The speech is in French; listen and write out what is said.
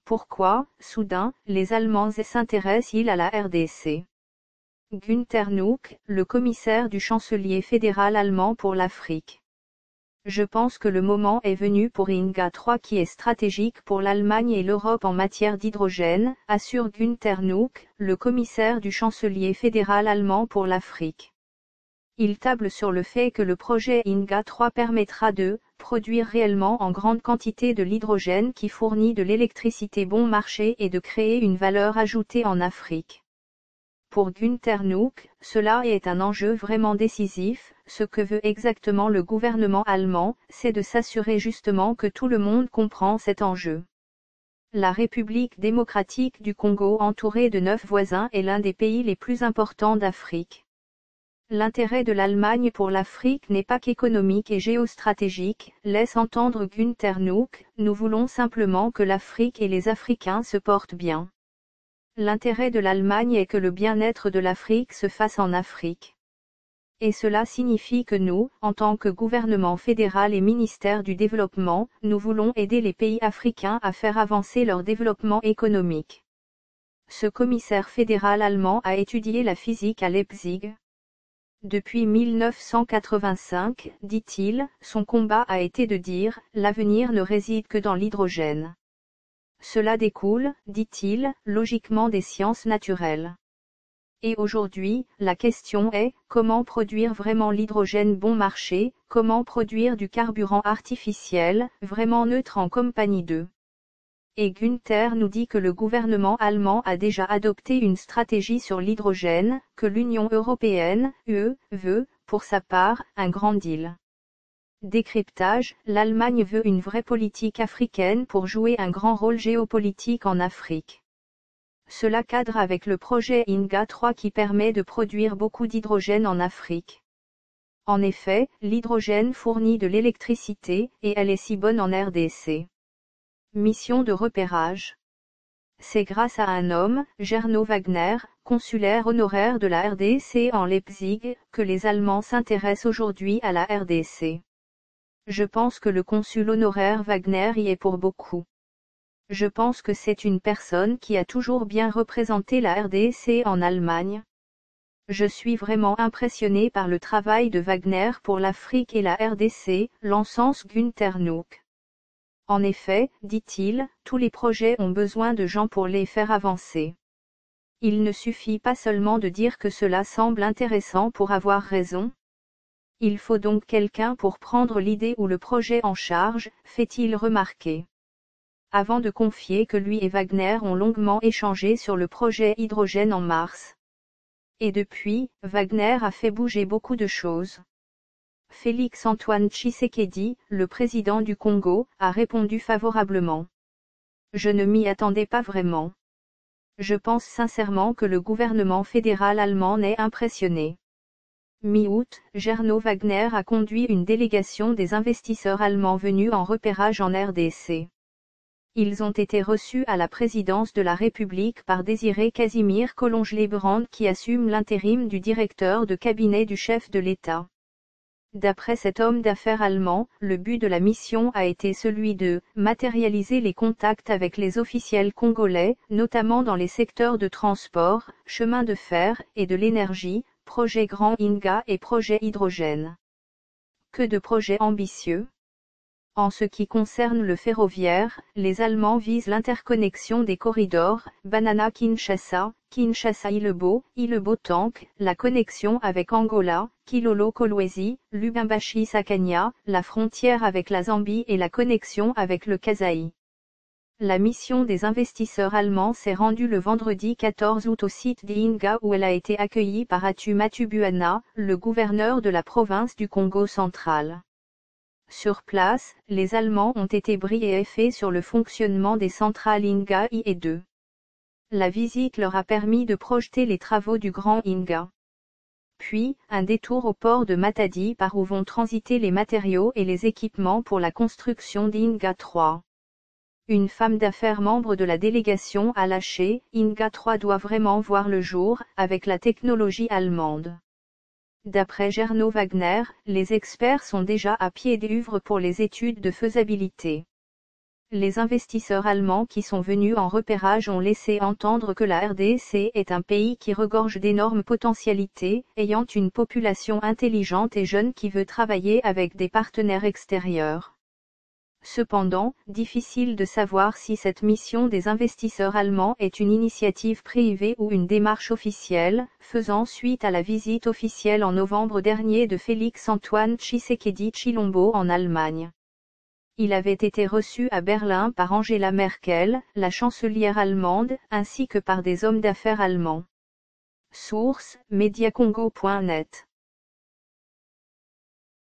Pourquoi, soudain, les Allemands s'intéressent-ils à la RDC? Günther Nuck, le commissaire du chancelier fédéral allemand pour l'Afrique. Je pense que le moment est venu pour INGA 3 qui est stratégique pour l'Allemagne et l'Europe en matière d'hydrogène, assure Günther Nuck, le commissaire du chancelier fédéral allemand pour l'Afrique. Il table sur le fait que le projet INGA 3 permettra de produire réellement en grande quantité de l'hydrogène qui fournit de l'électricité bon marché et de créer une valeur ajoutée en Afrique. Pour Günther Nuck, cela est un enjeu vraiment décisif. Ce que veut exactement le gouvernement allemand, c'est de s'assurer justement que tout le monde comprend cet enjeu. La République démocratique du Congo, entourée de 9 voisins, est l'un des pays les plus importants d'Afrique. L'intérêt de l'Allemagne pour l'Afrique n'est pas qu'économique et géostratégique, laisse entendre Günther Nuck, nous voulons simplement que l'Afrique et les Africains se portent bien. L'intérêt de l'Allemagne est que le bien-être de l'Afrique se fasse en Afrique. Et cela signifie que nous, en tant que gouvernement fédéral et ministère du développement, nous voulons aider les pays africains à faire avancer leur développement économique. Ce commissaire fédéral allemand a étudié la physique à Leipzig. Depuis 1985, dit-il, son combat a été de dire, l'avenir ne réside que dans l'hydrogène. Cela découle, dit-il, logiquement des sciences naturelles. Et aujourd'hui, la question est, comment produire vraiment l'hydrogène bon marché, comment produire du carburant artificiel, vraiment neutre en compagnie d'eux. Et Günther nous dit que le gouvernement allemand a déjà adopté une stratégie sur l'hydrogène, que l'Union européenne, UE, veut, pour sa part, un grand deal. Décryptage, l'Allemagne veut une vraie politique africaine pour jouer un grand rôle géopolitique en Afrique. Cela cadre avec le projet INGA 3 qui permet de produire beaucoup d'hydrogène en Afrique. En effet, l'hydrogène fournit de l'électricité, et elle est si bonne en RDC. Mission de repérage. C'est grâce à un homme, Gernot Wagner, consulaire honoraire de la RDC en Leipzig, que les Allemands s'intéressent aujourd'hui à la RDC. Je pense que le consul honoraire Wagner y est pour beaucoup. Je pense que c'est une personne qui a toujours bien représenté la RDC en Allemagne. Je suis vraiment impressionné par le travail de Wagner pour l'Afrique et la RDC, l'encense Günther Nuck. En effet, dit-il, tous les projets ont besoin de gens pour les faire avancer. Il ne suffit pas seulement de dire que cela semble intéressant pour avoir raison. Il faut donc quelqu'un pour prendre l'idée ou le projet en charge, fait-il remarquer. Avant de confier que lui et Wagner ont longuement échangé sur le projet hydrogène en mars. Et depuis, Wagner a fait bouger beaucoup de choses. Félix-Antoine Tshisekedi, le président du Congo, a répondu favorablement. Je ne m'y attendais pas vraiment. Je pense sincèrement que le gouvernement fédéral allemand n'est impressionné. Mi-août, Gernot Wagner a conduit une délégation des investisseurs allemands venus en repérage en RDC. Ils ont été reçus à la présidence de la République par Désiré Casimir Collonges-Lébrand qui assume l'intérim du directeur de cabinet du chef de l'État. D'après cet homme d'affaires allemand, le but de la mission a été celui de matérialiser les contacts avec les officiels congolais, notamment dans les secteurs de transport, chemin de fer et de l'énergie, projet Grand INGA et projet hydrogène. Que de projets ambitieux! En ce qui concerne le ferroviaire, les Allemands visent l'interconnexion des corridors, Banana-Kinshasa, Kinshasa-Ilebo, Ilebo-Tank, la connexion avec Angola, Kilolo-Kolwezi, Lubumbashi-Sakania, la frontière avec la Zambie et la connexion avec le Kasaï. La mission des investisseurs allemands s'est rendue le vendredi 14 août au site d'Inga où elle a été accueillie par Atu Matubuana, le gouverneur de la province du Congo central. Sur place, les Allemands ont été briefés sur le fonctionnement des centrales INGA 1 et 2. La visite leur a permis de projeter les travaux du Grand INGA. Puis, un détour au port de Matadi par où vont transiter les matériaux et les équipements pour la construction d'INGA 3. Une femme d'affaires membre de la délégation a lâché, INGA 3 doit vraiment voir le jour, avec la technologie allemande. D'après Gernot Wagner, les experts sont déjà à pied d'œuvre pour les études de faisabilité. les investisseurs allemands qui sont venus en repérage ont laissé entendre que la RDC est un pays qui regorge d'énormes potentialités, ayant une population intelligente et jeune qui veut travailler avec des partenaires extérieurs. Cependant, difficile de savoir si cette mission des investisseurs allemands est une initiative privée ou une démarche officielle, faisant suite à la visite officielle en novembre dernier de Félix-Antoine Tshisekedi Tshilombo en Allemagne. Il avait été reçu à Berlin par Angela Merkel, la chancelière allemande, ainsi que par des hommes d'affaires allemands. Source: Mediacongo.net